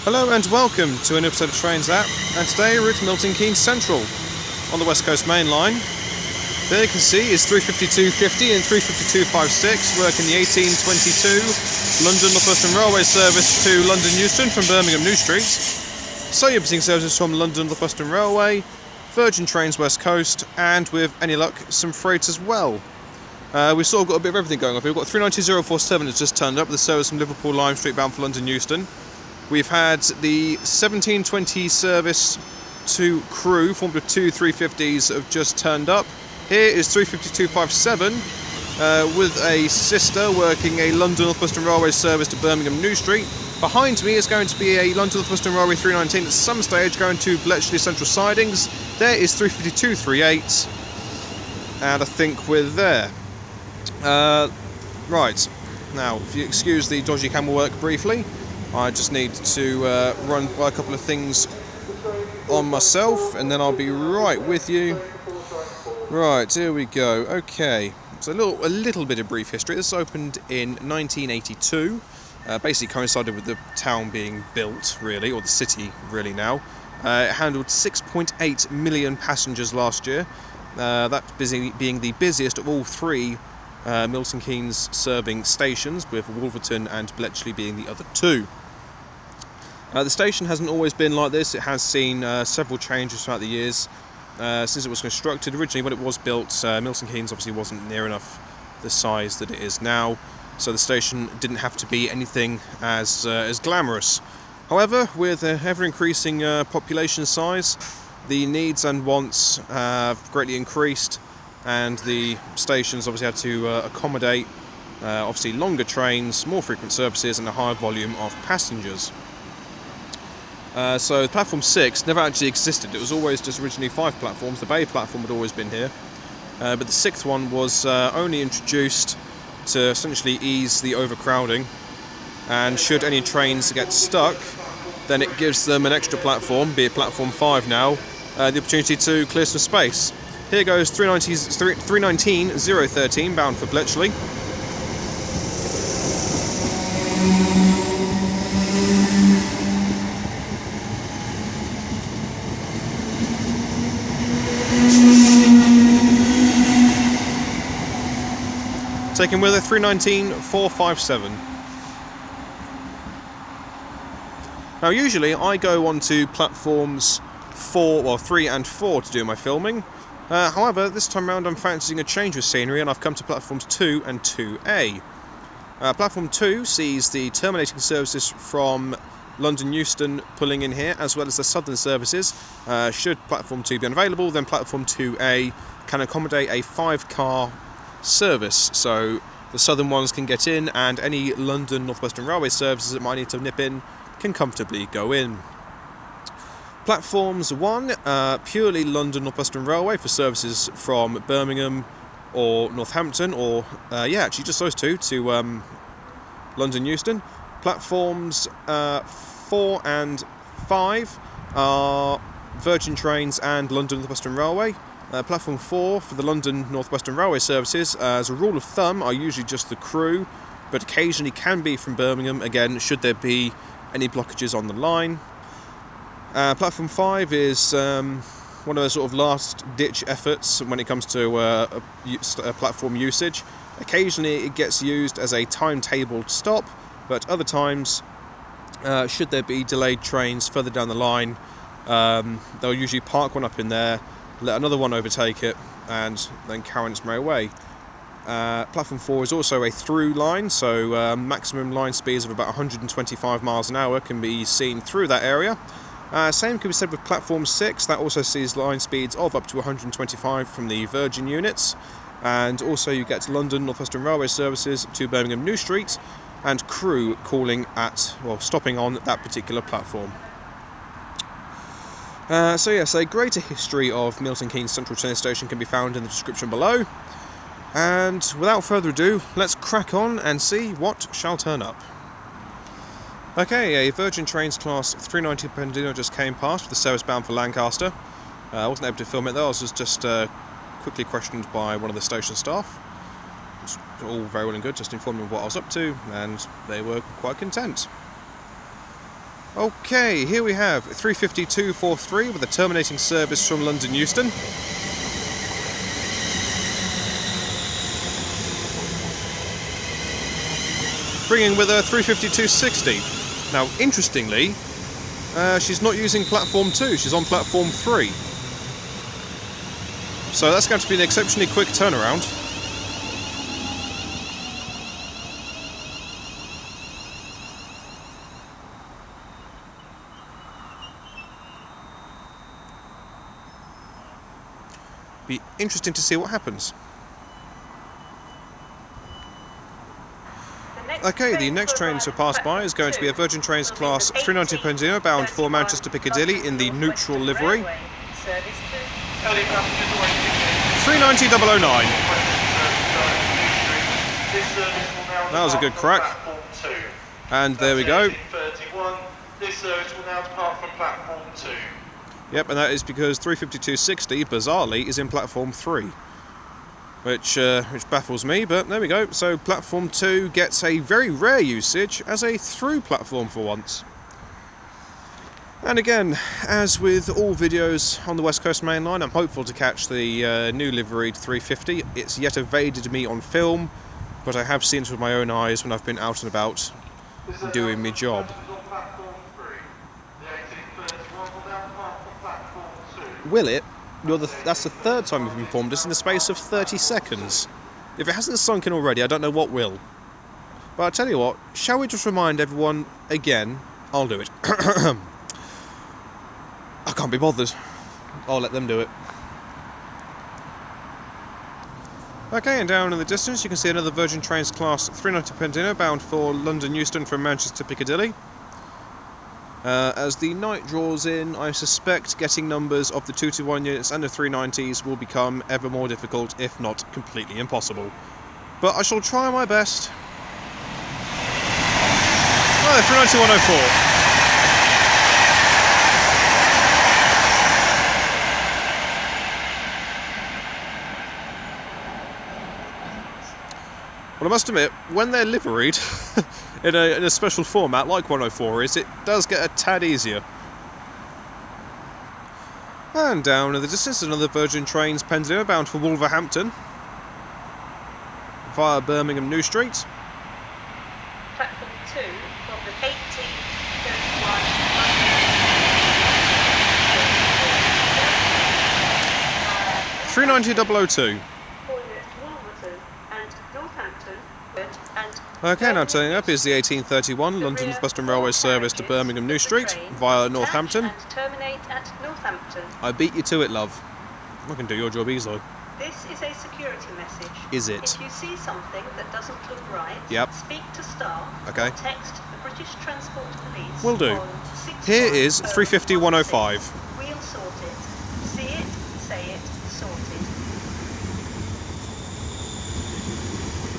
Hello and welcome to an episode of Trains App, and today we're at Milton Keynes Central on the West Coast Mainline. There you can see is 352.50 and 352.56 working the 1822 London Northwestern Railway service to London Euston from Birmingham New Street. So you're visiting services from London Northwestern Railway, Virgin Trains West Coast, and with any luck some freight as well. We've sort of got a bit of everything going on. We've got 390.047 that's just turned up, the service from Liverpool Lime Street bound for London Euston. We've had the 1720 service to Crewe, formed of two 350s that have just turned up. Here is 352.57 with a sister working a London Northwestern Railway service to Birmingham New Street. Behind me is going to be a London Northwestern Railway 319 at some stage going to Bletchley Central Sidings. There is 352.38, and I think we're there. Right, now if you excuse the dodgy camera work briefly, I just need to run by a couple of things on myself and then I'll be right with you. Right, here we go. Okay, so a little bit of brief history. This opened in 1982, basically coincided with the town being built, really, or the city, really, now. It handled 6.8 million passengers last year, that being the busiest of all three Milton Keynes serving stations, with Wolverton and Bletchley being the other two. The station hasn't always been like this. It has seen several changes throughout the years since it was constructed. Originally, when it was built, Milton Keynes obviously wasn't near enough the size that it is now, so the station didn't have to be anything as glamorous. However, with ever-increasing population size, the needs and wants have greatly increased, and the stations obviously had to accommodate obviously longer trains, more frequent services, and a higher volume of passengers. So platform 6 never actually existed. It was always just originally 5 platforms. The bay platform had always been here, but the 6th one was only introduced to essentially ease the overcrowding, and should any trains get stuck, then it gives them an extra platform, be it platform 5 now, the opportunity to clear some space. Here goes 319.013 bound for Bletchley. Taking with a 319.457. Now usually I go onto platforms 3 and 4 to do my filming. However, this time around I'm fancying a change of scenery, and I've come to platforms 2 and 2A. Platform 2 sees the terminating services from London Euston pulling in here, as well as the southern services. Should platform 2 be unavailable, then platform 2A can accommodate a 5-car service, so the southern ones can get in, and any London Northwestern Railway services that might need to nip in can comfortably go in. Platforms 1, purely London Northwestern Railway for services from Birmingham or Northampton, or actually just those two to London Euston. Platforms 4 and 5 are Virgin Trains and London Northwestern Railway. Platform 4 for the London Northwestern Railway services, as a rule of thumb, are usually just the Crewe, but occasionally can be from Birmingham, again, should there be any blockages on the line. Platform 5 is one of those sort of last-ditch efforts when it comes to platform usage. Occasionally it gets used as a timetabled stop, but other times, should there be delayed trains further down the line, they'll usually park one up in there, let another one overtake it, and then carry on its merry way. Platform 4 is also a through line, so maximum line speeds of about 125 miles an hour can be seen through that area. Same can be said with Platform 6, that also sees line speeds of up to 125 from the Virgin units, and also you get London Northwestern Railway services to Birmingham New Street, and Crewe stopping on that particular platform. So yes, a greater history of Milton Keynes Central train station can be found in the description below, and without further ado, let's crack on and see what shall turn up. Okay, a Virgin Trains Class 390 Pendino just came past with the service bound for Lancaster. I wasn't able to film it though, I was just quickly questioned by one of the station staff. It's all very well and good, just informing them of what I was up to, and they were quite content. Okay, here we have 35243 with a terminating service from London Euston. Bringing with her 35260. Now, interestingly, she's not using platform 2, she's on platform 3. So that's going to be an exceptionally quick turnaround. Be interesting to see what happens. Okay, the next train to pass by is going to be a Virgin Trains Class 390 Pendino bound for Manchester Piccadilly in the neutral livery. 390,009. That was a good crack. And there we go. This service will now depart from platform 2. Yep, and that is because 35260, bizarrely, is in platform 3. Which baffles me, but there we go. So platform 2 gets a very rare usage as a through platform for once. And again, as with all videos on the West Coast Mainline, I'm hopeful to catch the new liveried 350. It's yet evaded me on film, but I have seen it with my own eyes when I've been out and about doing my job. Will it? That's the third time you've informed us in the space of 30 seconds. If it hasn't sunk in already, I don't know what will. But I'll tell you what, shall we just remind everyone again? I'll do it. I can't be bothered. I'll let them do it. Okay, and down in the distance you can see another Virgin Trains Class 390 Pendino bound for London Euston from Manchester Piccadilly. As the night draws in, I suspect getting numbers of the 221 units and the 390s will become ever more difficult, if not completely impossible. But I shall try my best. Oh, 390-104. Well, I must admit, when they're liveried in a special format like 104 is, it does get a tad easier. And down in the distance, another Virgin Trains Pendino bound for Wolverhampton via Birmingham New Street. Platform 2 from the 390-002. Okay, now turning up is the 1831 London Northwestern Railway service to Birmingham New Street via Northampton. I beat you to it, love. I can do your job easily. This is a security message. Is it? If you see something that doesn't look right, yep. Speak to staff okay. Or text the British Transport Police. Will do. Here is 350-105. We'll sort it. See it, say it, sorted.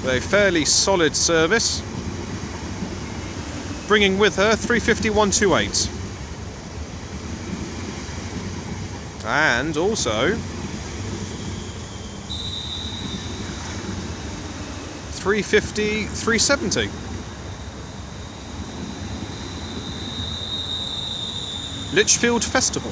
A fairly solid service, bringing with her 350-128, and also 350-370. Lichfield Festival.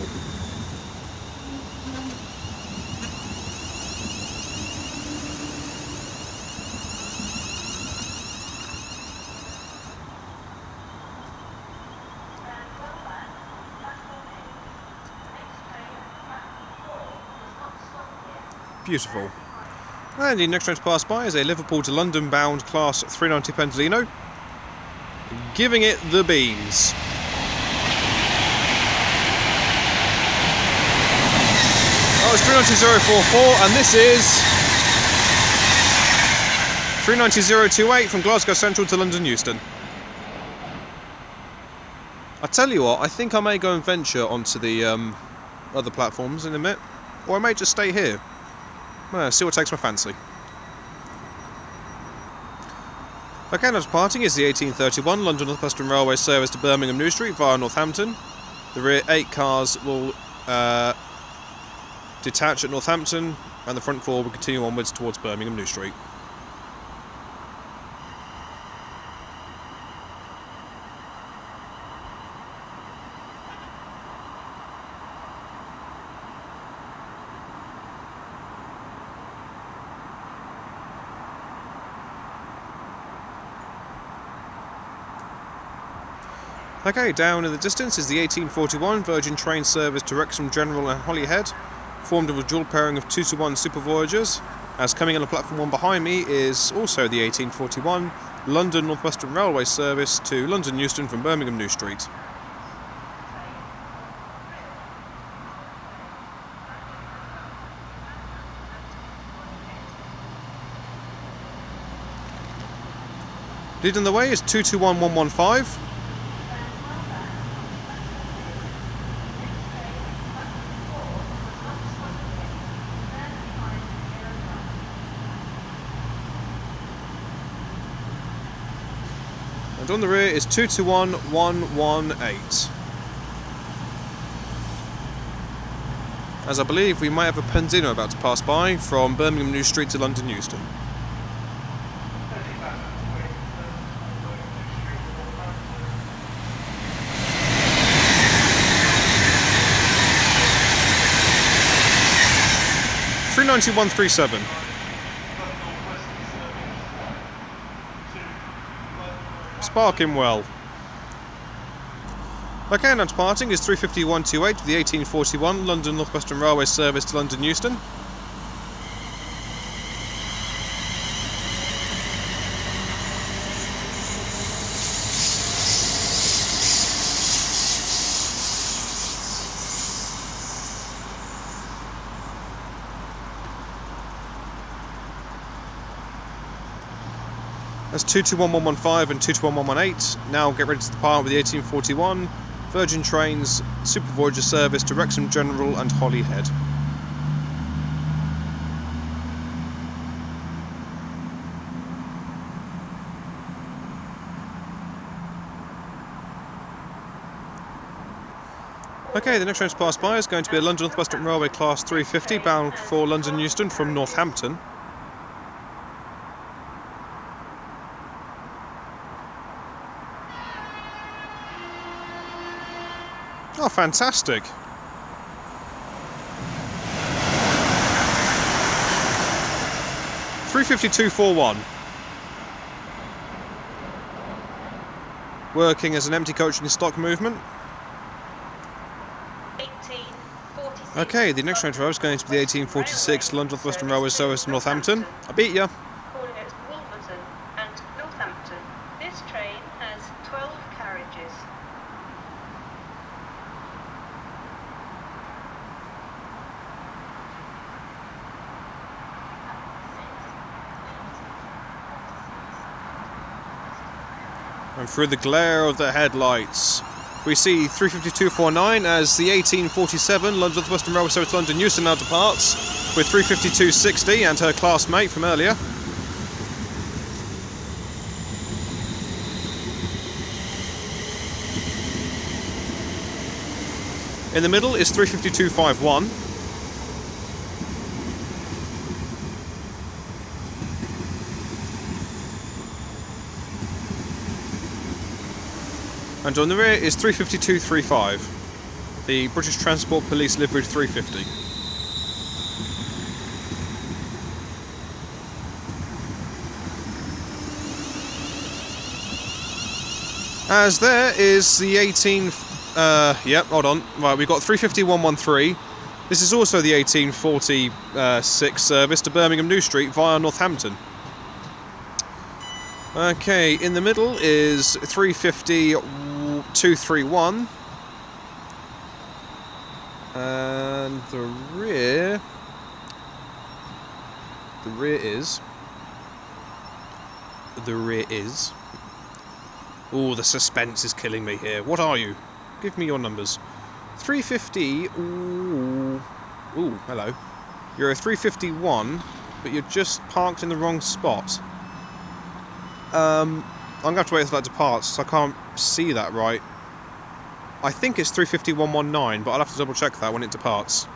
Beautiful. And the next train to pass by is a Liverpool to London bound Class 390 Pendolino, giving it the beans. Oh, it's 390-044, and this is 390-028 from Glasgow Central to London Euston. I tell you what, I think I may go and venture onto the other platforms in a minute, or I may just stay here. See what takes my fancy. Okay, now departing is the 1831 London Northwestern Railway service to Birmingham New Street via Northampton. The rear 8 cars will detach at Northampton, and the front 4 will continue onwards towards Birmingham New Street. Okay, down in the distance is the 1841 Virgin train service to Wrexham General and Holyhead, formed of a dual pairing of 2-to-1 Super Voyagers. As coming on the platform one behind me is also the 1841 London Northwestern Railway service to London Euston from Birmingham New Street. Leading the way is 221115. And on the rear is 221118. As I believe we might have a Pendino about to pass by from Birmingham New Street to London Euston. $391.37. Sparking well. Okay, now departing is 35128 with the 1841 London Northwestern Railway service to London Euston. That's 221115 and 221118. Now get ready to depart with the 1841 Virgin Trains Super Voyager service to Wrexham General and Holyhead. Okay, the next train to pass by is going to be a London Northwestern Railway Class 350 bound for London Euston from Northampton. Oh, fantastic. $352.41. Working as an empty coaching stock movement. 1846. Okay, the next train to arrive is going to be the 1846 London Northwestern Railway service to Northampton. I beat ya. Calling at Wolverton and Northampton. This train has 12 carriages. And through the glare of the headlights, we see 352.49 as the 1847 London Northwestern Railway service to London Euston now departs with 352.60 and her classmate from earlier. In the middle is 352.51. And on the rear is 352.35, the British Transport Police Livery 350. As there is the 18... yep, hold on. Right, we've got 351.13. This is also the 1846 service to Birmingham New Street via Northampton. Okay, in the middle is 350.231. And the rear is... Oh, the suspense is killing me here. What are you? Give me your numbers. 350... Ooh, hello. You're a 351, but you're just parked in the wrong spot. I'm going to have to wait until that departs, so I can't see that right. I think it's 350.119, but I'll have to double check that when it departs.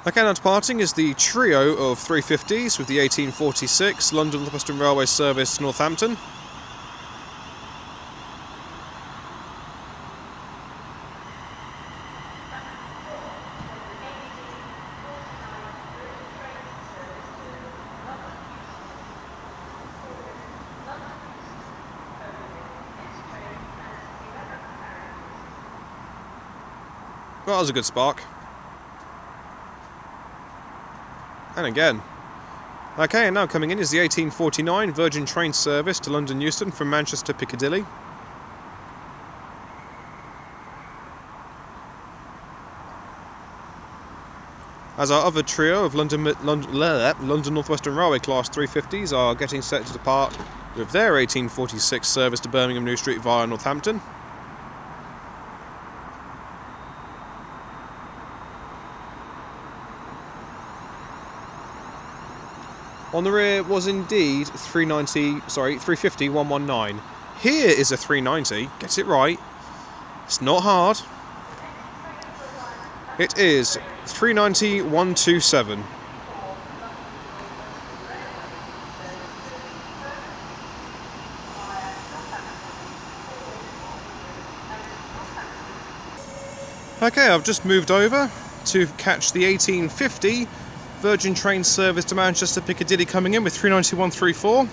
Okay, now departing is the trio of 350s with the 1846 London Northwestern Railway service to Northampton. Well, that was a good spark. And again. Okay, and now coming in is the 1849 Virgin train service to London Euston from Manchester Piccadilly. As our other trio of London Northwestern Railway Class 350s are getting set to depart with their 1846 service to Birmingham New Street via Northampton. On the rear was indeed 350 119. Here is a 390, get it right. It's not hard. It is 390 127. Okay, I've just moved over to catch the 1850 Virgin train service to Manchester Piccadilly coming in with 390 134.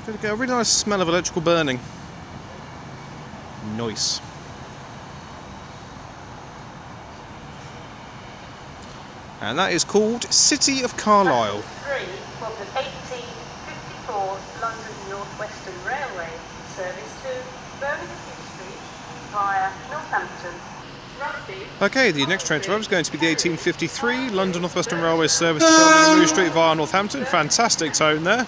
There we go, a really nice smell of electrical burning. Nice. And that is called City of Carlisle. 3 of the 1854 London Northwestern Railway service to Birmingham New Street via Northampton. Okay, the next train to arrive is going to be the 1853 London Northwestern Railway service to Birmingham New Street via Northampton. Fantastic tone there.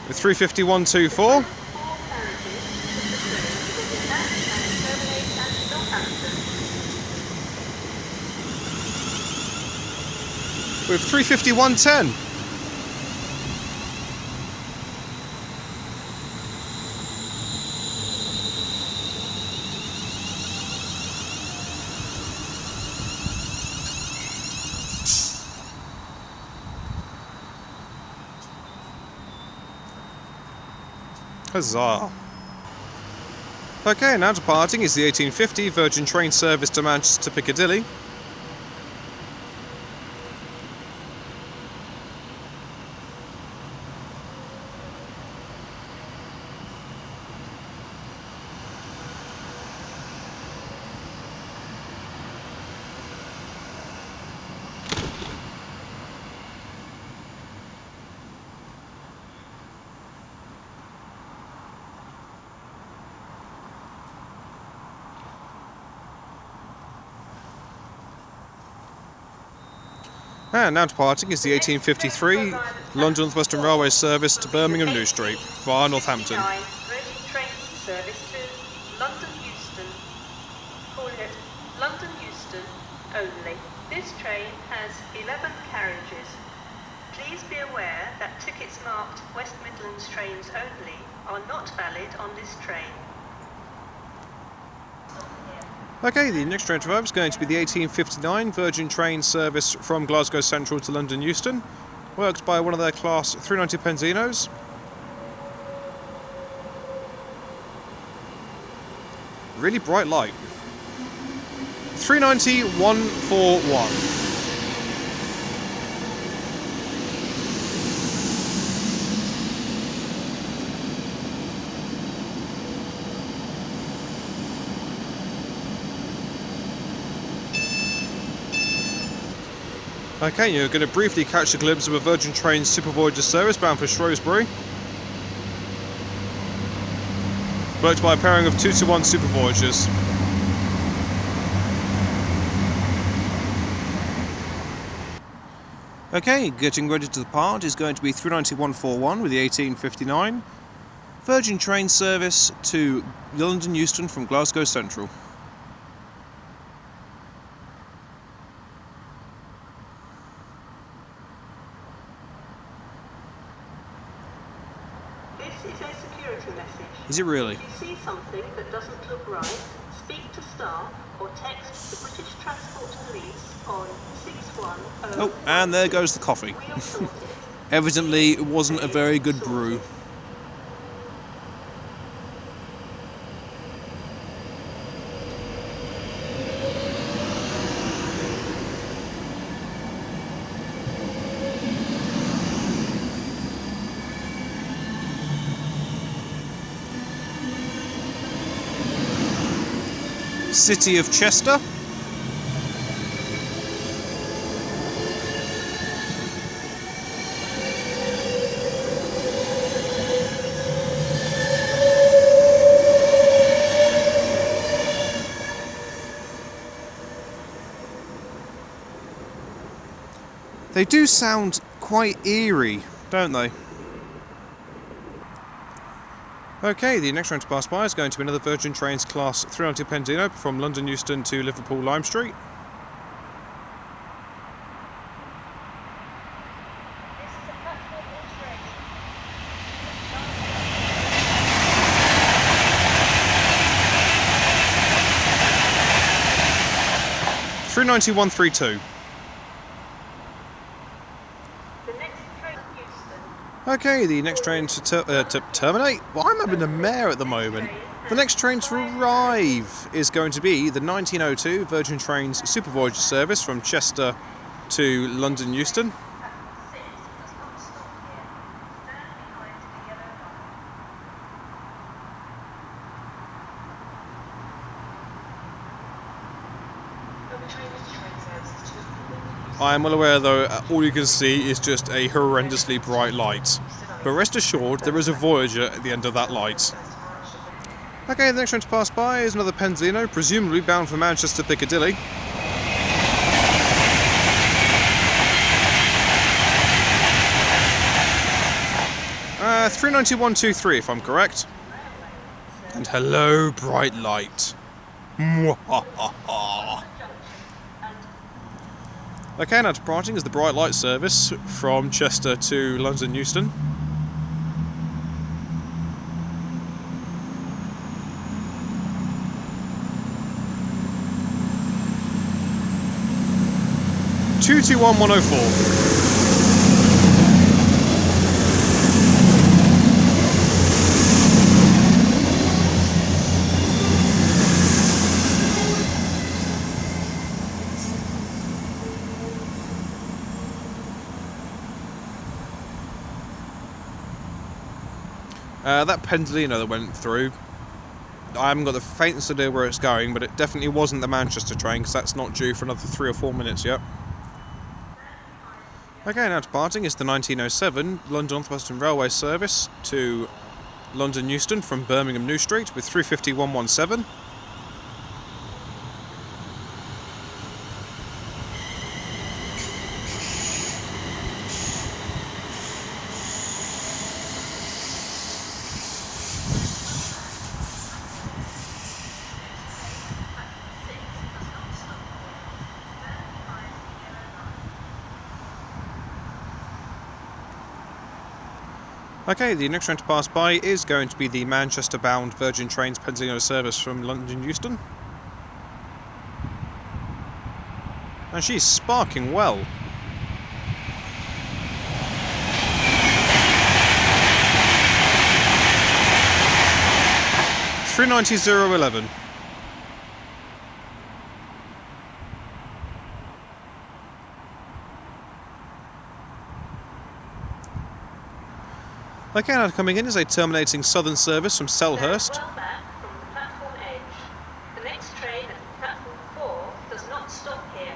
With 350 124. With 350 110. Huzzah. Okay, now departing is the 1850 Virgin train service to Manchester Piccadilly. And now departing is the 1853 London Northwestern Railway service to Birmingham New Street via Northampton. Virgin train service to London Euston. Call it London Euston only. This train has 11 carriages. Please be aware that tickets marked West Midlands trains only are not valid on this train. Okay, the next train to arrive is going to be the 1859 Virgin train service from Glasgow Central to London Euston, worked by one of their Class 390 Penzinos. Really bright light. 390 141. Okay, you're going to briefly catch a glimpse of a Virgin train Super Voyager service bound for Shrewsbury. Worked by a pairing of 2-to-1 Super Voyagers. Okay, getting ready to depart is going to be 390 141 with the 1859 Virgin train service to London Euston from Glasgow Central. Is it really? If you see something that doesn't look right, speak to staff or text the British Transport Police on 610. Oh, and there goes the coffee. Evidently, it wasn't a very good brew. City of Chester. They do sound quite eerie, don't they? Okay, the next train to pass by is going to be another Virgin Trains Class 390 Pendino from London Euston to Liverpool Lime Street. This is a 39132. Okay, the next train to terminate? Well, I'm having a mare at the moment. The next train to arrive is going to be the 1902 Virgin Trains Super Voyager service from Chester to London Euston. I am well aware though, all you can see is just a horrendously bright light. But rest assured, there is a Voyager at the end of that light. Okay, the next train to pass by is another Penzino, presumably bound for Manchester Piccadilly. Uh, 39123 if I'm correct. And hello, bright light. Mwahaha. Okay, now departing is the Bright Light service from Chester to London Euston. (221-104). That Pendolino that went through, I haven't got the faintest idea where it's going, but it definitely wasn't the Manchester train, because that's not due for another 3 or 4 minutes yet. Okay, now departing is the 1907 London Northwestern Railway service to London Euston from Birmingham New Street with 350-117. Okay, the next train to pass by is going to be the Manchester-bound Virgin Trains Penzino service from London Euston. And she's sparking well. (390-011). Okay, now coming in is a terminating southern service from Selhurst. Well back from the platform edge. The next train at platform 4 does not stop here.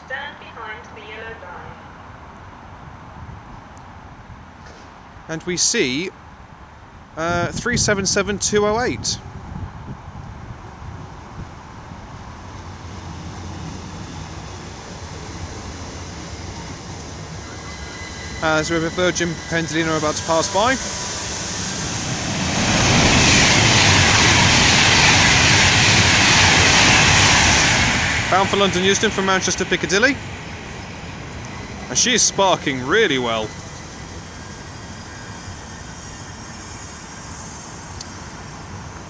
Stand behind the yellow line. And we see 377-208. As we have a Virgin Pendolino about to pass by. Bound for London Euston from Manchester Piccadilly. And she is sparking really well.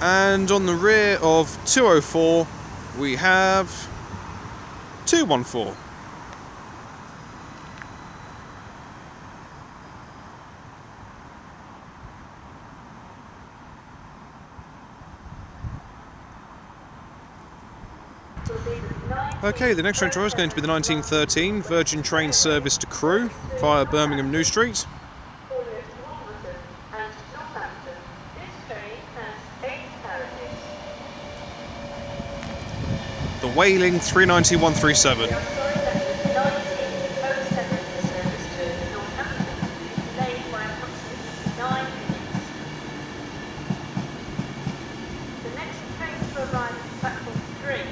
And on the rear of 204 we have 214. Okay, the next train to arrive is going to be the 1913 Virgin Train service to Crewe via Birmingham New Street. Wailing 39137. We are sorry that the 1907 service to Northampton is delayed by approximately 9 minutes. The next train to arrive at platform 3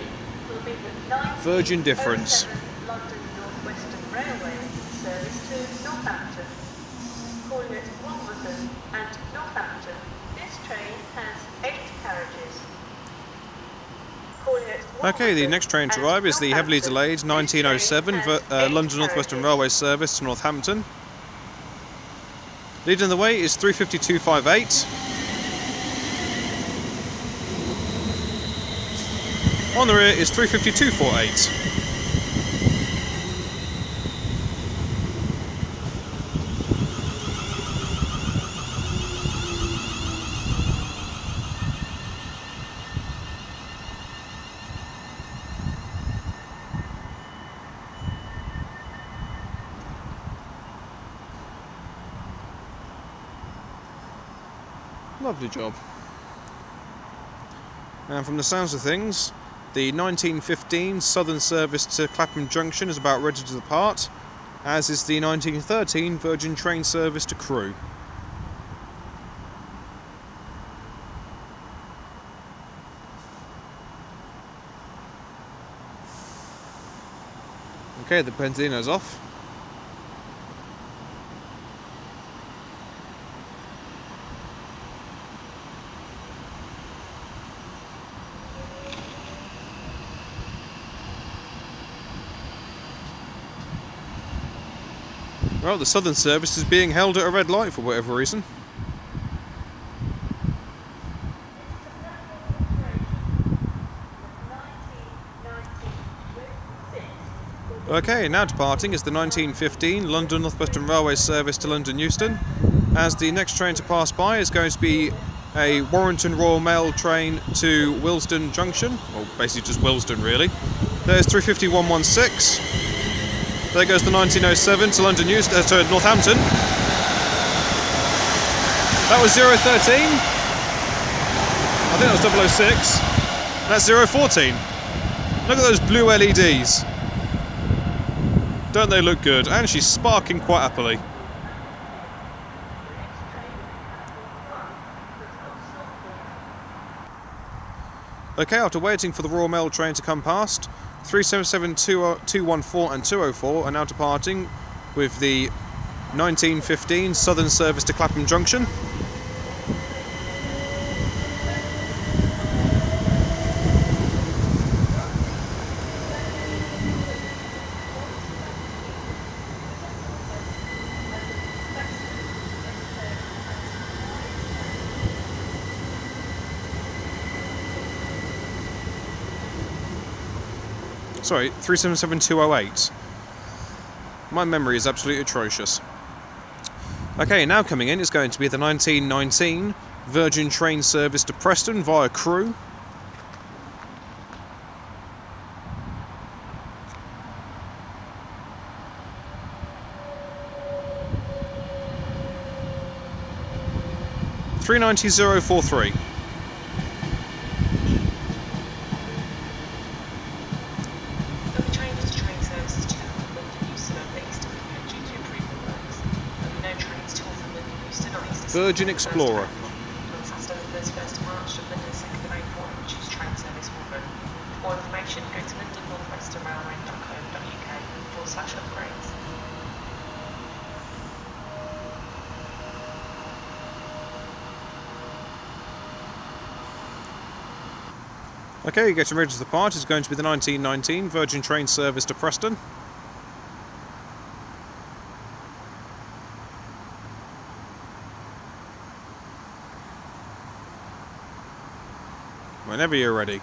will be the 1907 Virgin difference. London Northwestern Railway service to Northampton, calling at Wolverton and Northampton. This train has 8 carriages. Okay, the next train to arrive is the heavily delayed 1907 London Northwestern Railway service to Northampton. Leading the way is 35258. On the rear is 35248. Lovely job. And from the sounds of things, the 1915 Southern service to Clapham Junction is about ready to depart, as is the 1913 Virgin train service to Crewe. Okay, the Pentino's off. Well, the Southern service is being held at a red light for whatever reason. Okay, now departing is the 1915 London Northwestern Railway service to London Euston, as the next train to pass by is going to be a Warrington Royal Mail train to Willesden Junction, well basically just Willesden really. There's 35116. There goes the 1907 to London Euston, to Northampton. That was 013. I think that was 006. That's 014. Look at those blue LEDs. Don't they look good? And she's sparking quite happily. Okay, after waiting for the Royal Mail train to come past, 377, 214 and 204 are now departing with the 1915 Southern service to Clapham Junction. Sorry, 377208. My memory is absolutely atrocious. Okay, now coming in is going to be the 1919 Virgin train service to Preston via Crewe. $390,043. Virgin Explorer. On Saturday the 31st of March to London 2nd of April, which is train service Wolverton. For more information, go to londonnorthwesternrailway.co.uk/upgrades. Okay, getting ready to depart is going to be the 1919 Virgin train service to Preston. Whenever you're ready.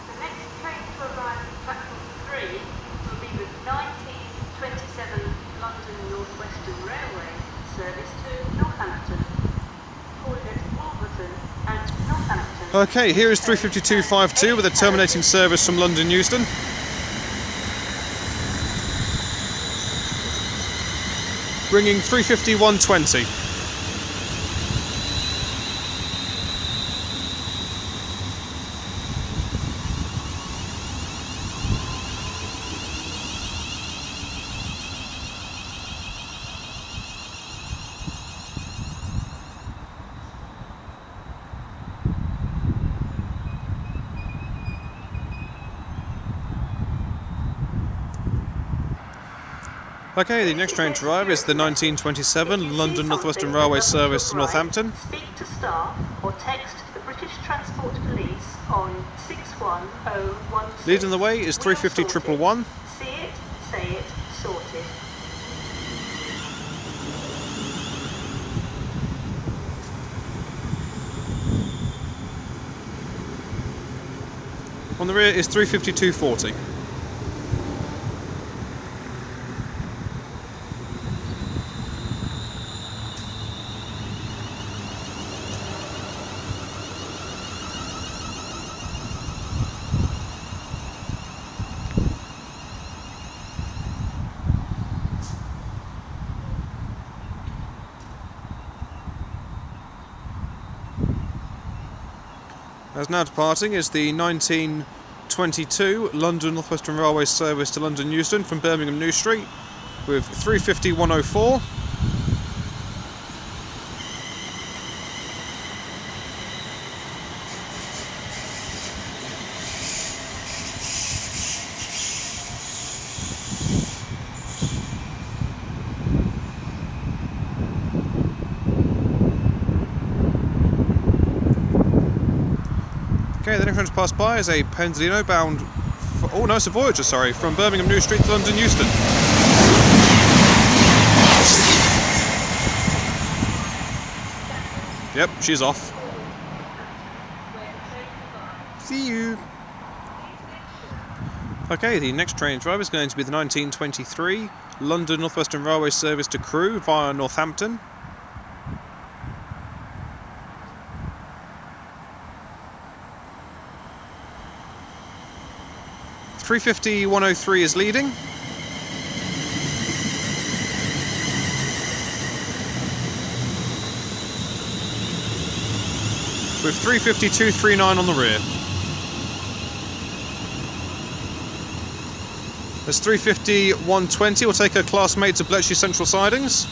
The next train to arrive at platform 3 will be the 1927 London Northwestern Railway service to Northampton, calling at Wolverton and Northampton. Okay, here is 35252 with a terminating service from London Euston. Bringing 35120. Okay, the next train to arrive is the 1927 London Northwestern Railway service to Northampton. Speak to staff or text the British Transport Police on 61016. Leading the way is 350 111. See it, say it, sorted. On the rear is 350 240. As now departing is the 1922 London Northwestern Railway service to London Euston from Birmingham New Street with 350 104. Okay, the next one to pass by is a Pendolino bound, oh no, it's a Voyager, sorry, from Birmingham New Street to London Euston. Yep, she's off. See you. Okay, the next train drive is going to be the 1923 London Northwestern Railway service to Crewe via Northampton. .350 103 is leading. With 350 239 on the rear. There's 350 120 will take her classmate to Bletchley Central sidings.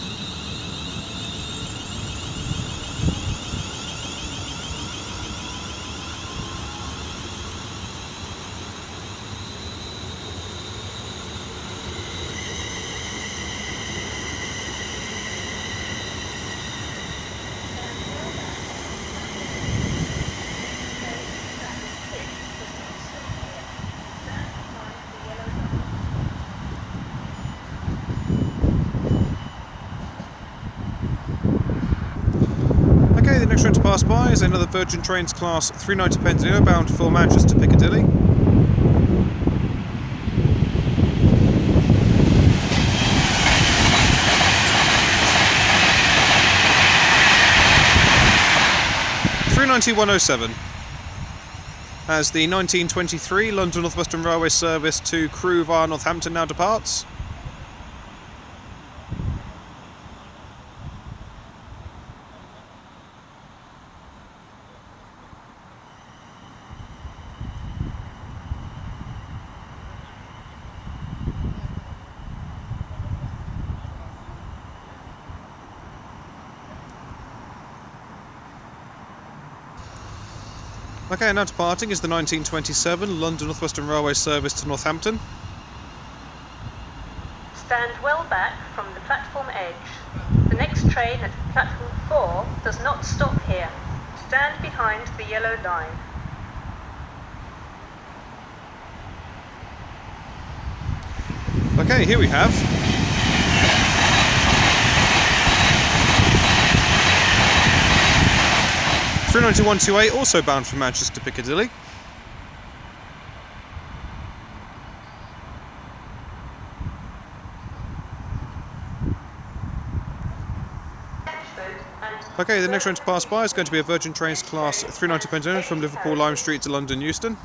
Okay, the next train to pass by is another Virgin Trains class 390 Pendolino bound for Manchester Piccadilly. .390 107 as the 1923 London Northwestern Railway service to Crewe via Northampton now departs. Okay, now departing is the 1927 London Northwestern Railway service to Northampton. Stand well back from the platform edge. The next train at platform 4 does not stop here. Stand behind the yellow line. Okay, here we have 390 128 also bound from Manchester Piccadilly. Okay, the next train to pass by is going to be a Virgin Trains class 390 Pendolino from Liverpool Lime Street to London Euston.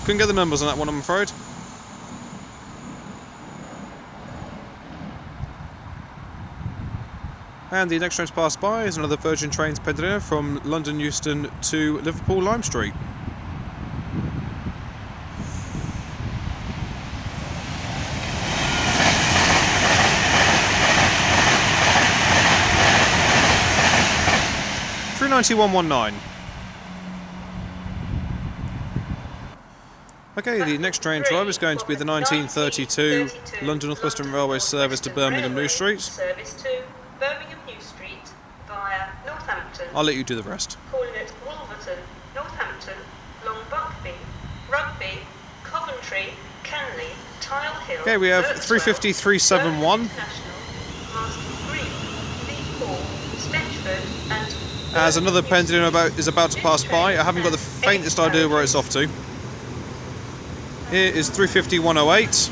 Couldn't get the numbers on that one, I'm afraid. And the next train to pass by is another Virgin Trains Pendolino from London Euston to Liverpool Lime Street. 39119. Okay, the next train drive is going to be the 1932 London Northwestern Railway service to Birmingham New Street. Service to Birmingham New Street via Northampton. I'll let you do the rest. Calling at Wolverton, Northampton, Long Buckby, Rugby, Coventry, Canley, Tile Hill. Okay, we have Birkswell, 350-371. International, Marston Green, Leithpool, Stechford, and As another pendulum is about to pass by, I haven't got the faintest idea where it's off to. Here is 350-108.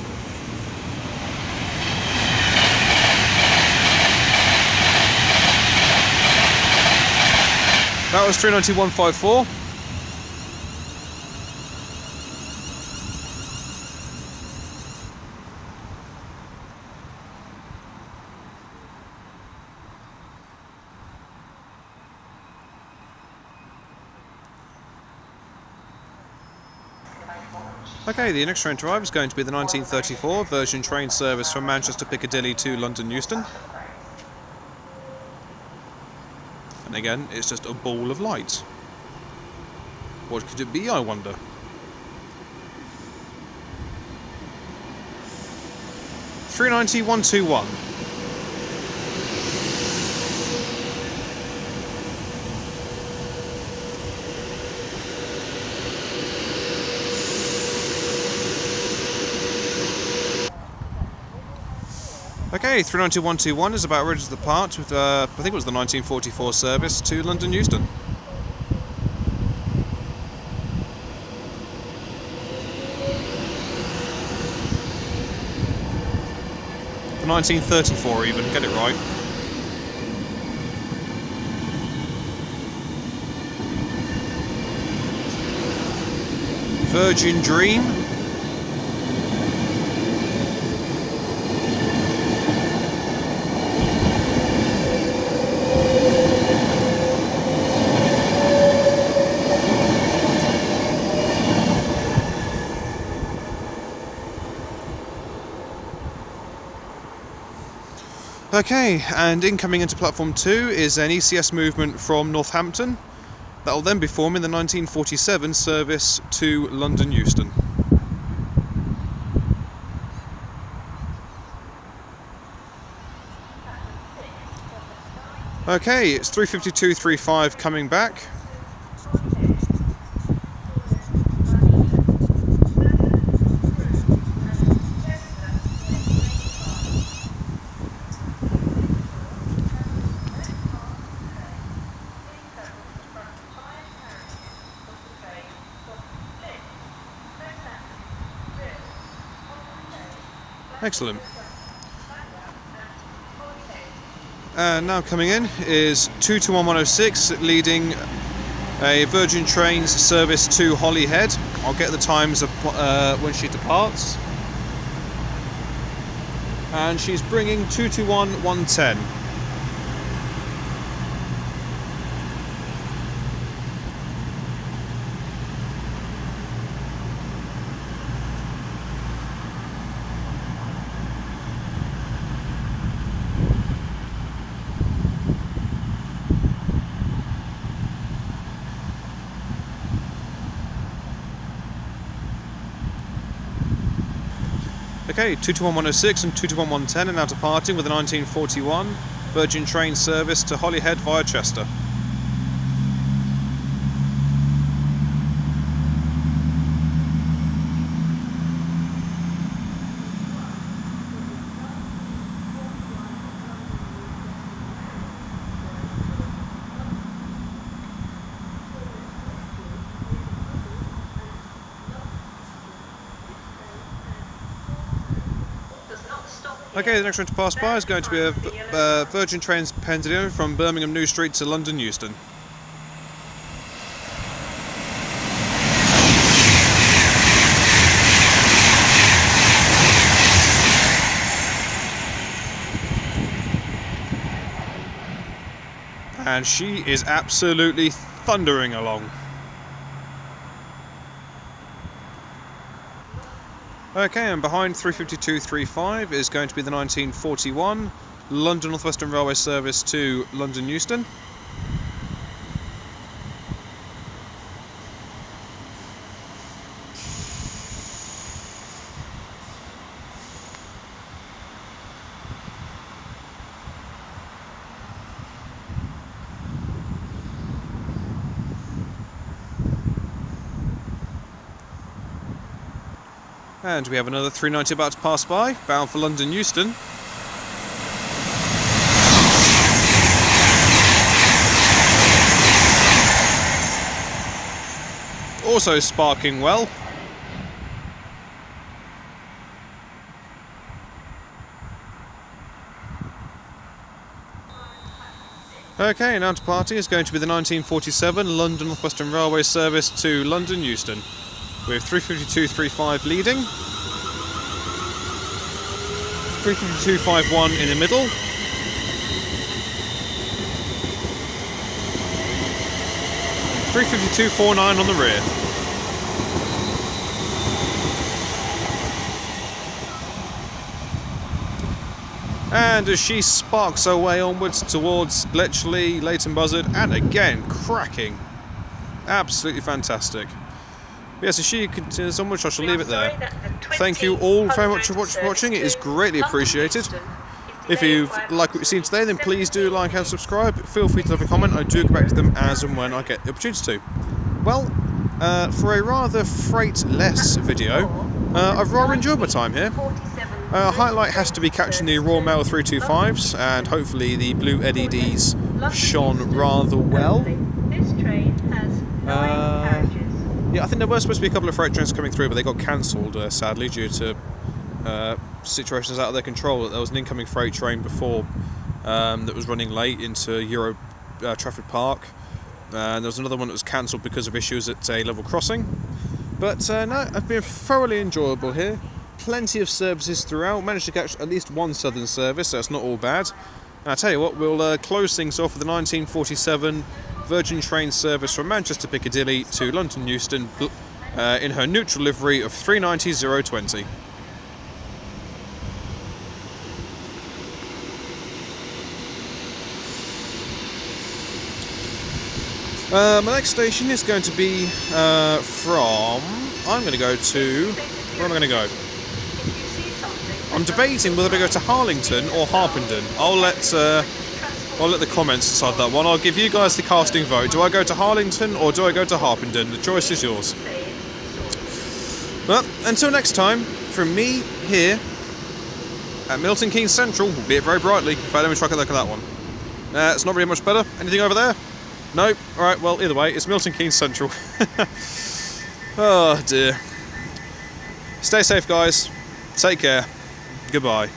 That was 390-154. Okay, the next train to arrive is going to be the 1934 Virgin train service from Manchester Piccadilly to London Euston. And again, it's just a ball of light. What could it be, I wonder? $390-121. Okay, 390-121 is about ready to depart with, I think it was the 1944 service to London Euston. The 1934 even, get it right. Virgin Dream. Okay, and incoming into platform 2 is an ECS movement from Northampton. That will then be forming the 1947 service to London Euston. Okay, it's 352-35 coming back. Excellent. Now coming in is 221-106, leading a Virgin Trains service to Holyhead. I'll get the times of when she departs. And she's bringing 221-110. Okay, 221-106 and 221-110 are now departing with the 1941 Virgin Train service to Holyhead via Chester. Okay, the next one to pass by is going to be a Virgin Trains pendulum from Birmingham New Street to London Euston. And she is absolutely thundering along. Okay, and behind 352-35 is going to be the 1941 London Northwestern Railway service to London Euston. And we have another 390 about to pass by, bound for London Euston. Also sparking well. Okay, now to party is going to be the 1947 London Northwestern Railway service to London Euston, with 352.35 leading, 352.51 in the middle, and 352.49 on the rear. And as she sparks her way onwards towards Bletchley, Leighton Buzzard, and again, cracking. Absolutely fantastic. Yes, as she continues onwards, I shall leave it there. Thank you all very much for watching. It is greatly appreciated. If you've liked what you've seen today, then please do like and subscribe. Feel free to leave a comment. I do get back to them as and when I get the opportunity to. Well, for a rather freight-less video, I've rather enjoyed my time here. Highlight has to be catching the Royal Mail 325s, and hopefully the blue LEDs shone rather well. This train has 9 carriages. Yeah, I think there were supposed to be a couple of freight trains coming through, but they got cancelled, sadly, due to situations out of their control. There was an incoming freight train before that was running late into Euro Trafford Park, and there was another one that was cancelled because of issues at a level crossing. But no, it's been thoroughly enjoyable here. Plenty of services throughout. Managed to catch at least one southern service, so it's not all bad. And I tell you what, we'll close things off with the 1947 Virgin train service from Manchester Piccadilly to London Euston in her neutral livery of 390.020. My next station is going to be from... I'm going to go to... Where am I going to go? I'm debating whether to go to Harlington or Harpenden. I'll let the comments decide that one. I'll give you guys the casting vote. Do I go to Harlington or do I go to Harpenden? The choice is yours. Well, until next time, from me here at Milton Keynes Central, albeit very brightly. In fact, let me try to look at that one. It's not really much better. Anything over there? Nope. Alright, well, either way, it's Milton Keynes Central. Oh dear. Stay safe, guys. Take care. Goodbye.